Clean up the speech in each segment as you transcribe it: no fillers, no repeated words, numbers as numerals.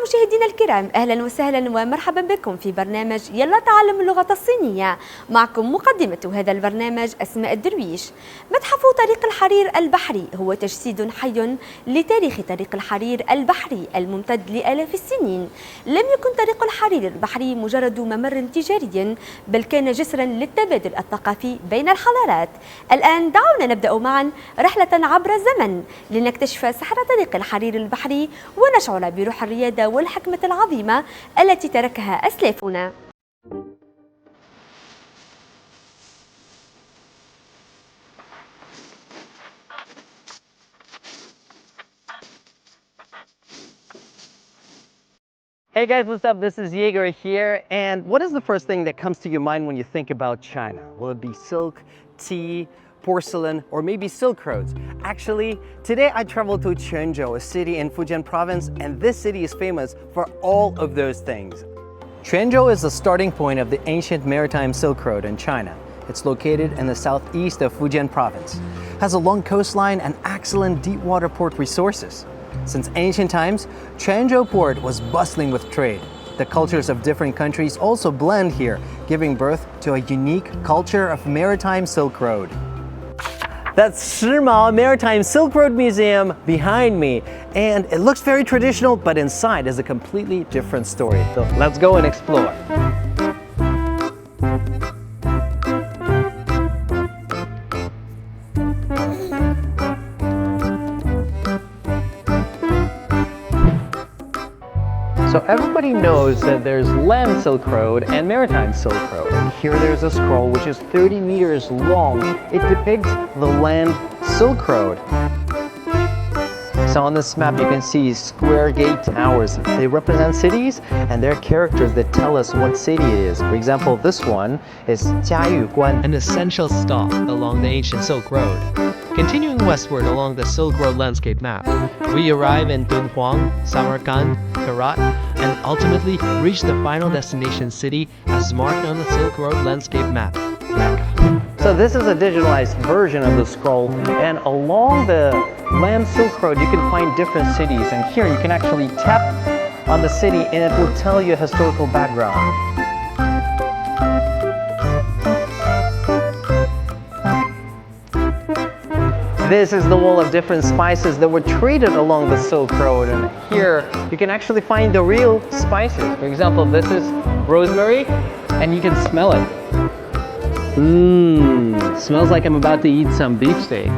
مشاهدينا الكرام، أهلا وسهلا ومرحبا بكم في برنامج يلا تعلم اللغة الصينية. معكم مقدمة هذا البرنامج أسماء الدرويش. متحف طريق الحرير البحري هو تجسيد حي لتاريخ طريق الحرير البحري الممتد لآلاف السنين. لم يكن طريق الحرير البحري مجرد ممر تجاري، بل كان جسرا للتبادل الثقافي بين الحضارات. الآن دعونا نبدأ معا رحلة عبر الزمن لنكتشف سحر طريق الحرير البحري ونشعر بروح الريادة والحكمة العظيمة التي تركها أسلافنا. Hey guys, what's up? This is Jaeger here. And what is the first thing that comes to your mind when you think about China? Will it be silk, tea, porcelain, or maybe Silk Roads? Actually, today I traveled to Quanzhou, a city in Fujian province, and this city is famous for all of those things. Quanzhou is the starting point of the ancient maritime Silk Road in China. It's located in the southeast of Fujian province, has a long coastline and excellent deep water port resources. Since ancient times, Quanzhou port was bustling with trade. The cultures of different countries also blend here, giving birth to a unique culture of maritime Silk Road. That's Shimao Maritime Silk Road Museum behind me, and it looks very traditional, but inside is a completely different story. So let's go and explore. So everybody knows that there's land Silk Road and maritime Silk Road. And here there's a scroll which is 30 meters long. It depicts the land Silk Road. So on this map you can see square gate towers. They represent cities and they're characters that tell us what city it is. For example, this one is Jiayuguan, an essential stop along the ancient Silk Road. Continuing westward along the Silk Road landscape map, we arrive in Dunhuang, Samarkand, Herat, and ultimately reach the final destination city as marked on the Silk Road landscape map, Mecca. So this is a digitalized version of the scroll, and along the land Silk Road you can find different cities, and here you can actually tap on the city and it will tell you a historical background. This is the wall of different spices that were traded along the Silk Road, and here you can actually find the real spices. For example, this is rosemary and you can smell it. Smells like I'm about to eat some beefsteak.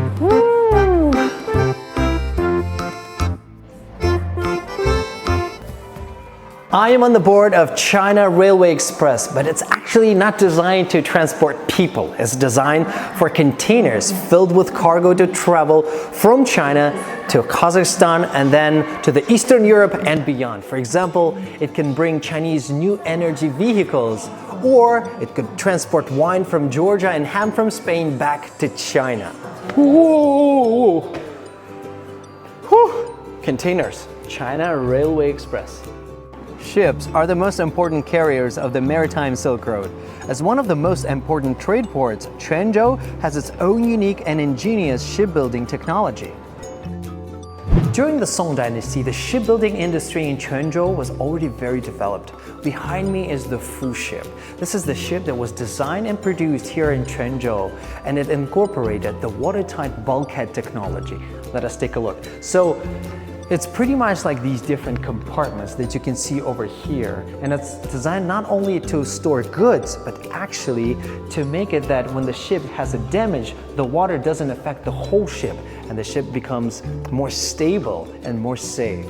I am on the board of China Railway Express, but it's actually not designed to transport people. It's designed for containers filled with cargo to travel from China to Kazakhstan and then to the Eastern Europe and beyond. For example, it can bring Chinese new energy vehicles, or it could transport wine from Georgia and ham from Spain back to China. Whoa. Whew. Containers, China Railway Express. Ships are the most important carriers of the maritime Silk Road. As one of the most important trade ports, Quanzhou has its own unique and ingenious shipbuilding technology. During the Song Dynasty, the shipbuilding industry in Quanzhou was already very developed. Behind me is the Fu ship. This is the ship that was designed and produced here in Quanzhou, and it incorporated the watertight bulkhead technology. Let us take a look. So, it's pretty much like these different compartments that you can see over here, and it's designed not only to store goods, but actually to make it that when the ship has a damage, the water doesn't affect the whole ship, and the ship becomes more stable and more safe.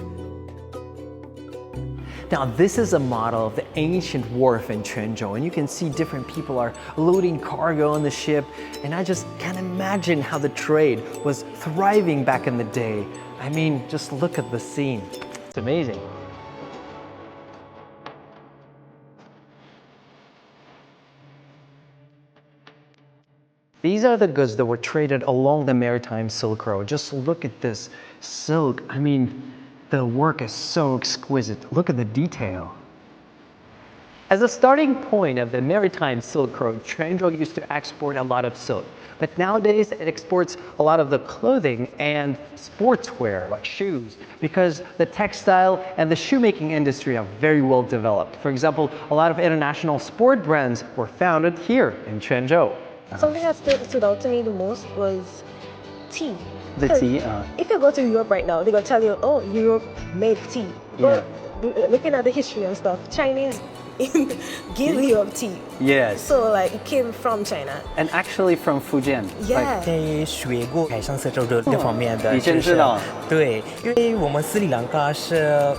Now this is a model of the ancient wharf in Quanzhou, and you can see different people are loading cargo on the ship, and I just can't imagine how the trade was thriving back in the day. I mean, just look at the scene. It's amazing. These are the goods that were traded along the maritime Silk Road. Just look at this silk. I mean, the work is so exquisite. Look at the detail. As a starting point of the maritime Silk Road, Quanzhou used to export a lot of silk. But nowadays it exports a lot of the clothing and sportswear, like shoes, because the textile and the shoemaking industry are very well developed. For example, a lot of international sport brands were founded here in Quanzhou. Something that stood out to me the most was tea. The 'Cause tea, if you go to Europe right now, they're gonna tell you, oh, Europe made tea. But looking at the history and stuff, Chinese give Europe tea. Yes. So like it came from China. And actually from Fujian. Yeah. 学过海上丝绸之路这方面的你真知识知道对，因为我们斯里兰卡是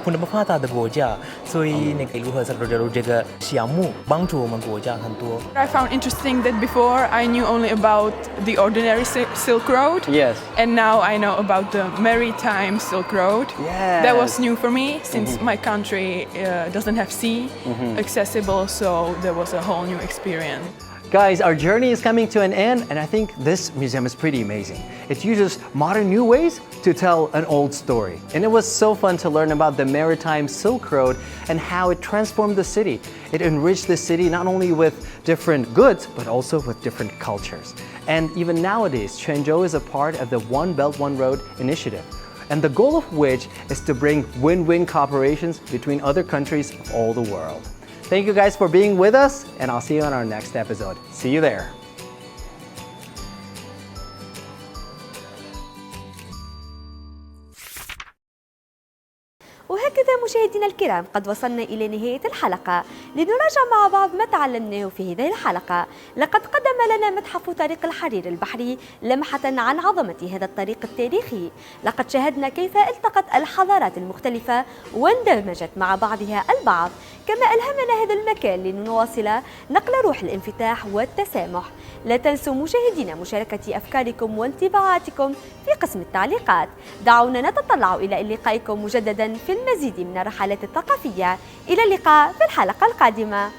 不那么发达的国家，所以那个如何丝绸之路这个项目帮助我们国家很多。 I found interesting that before I knew only about the ordinary Silk Road. Yes. And now I know about the maritime Silk Road. Yes. That was new for me since my country doesn't have sea accessible, so there was a whole new experience. Guys, our journey is coming to an end, and I think this museum is pretty amazing. It uses modern new ways to tell an old story. And it was so fun to learn about the maritime Silk Road and how it transformed the city. It enriched the city not only with different goods, but also with different cultures. And even nowadays, Quanzhou is a part of the One Belt, One Road initiative, and the goal of which is to bring win-win cooperations between other countries of all the world. Thank you guys for being with us, and I'll see you on our next episode. See you there. وهكذا مشاهدينا الكرام قد وصلنا إلى نهاية الحلقة. لنراجع مع بعض ما تعلمناه في هذه الحلقة. لقد قدم لنا متحف طريق الحرير البحري لمحة عن عظمة هذا الطريق التاريخي. لقد شاهدنا كيف التقت الحضارات المختلفة واندمجت مع بعضها البعض. كما ألهمنا هذا المكان لنواصل نقل روح الانفتاح والتسامح. لا تنسوا مشاهدينا مشاركة أفكاركم وانطباعاتكم في قسم التعليقات. دعونا نتطلع إلى لقائكم مجددا في المزيد من الرحلات الثقافية. إلى اللقاء في الحلقة القادمة.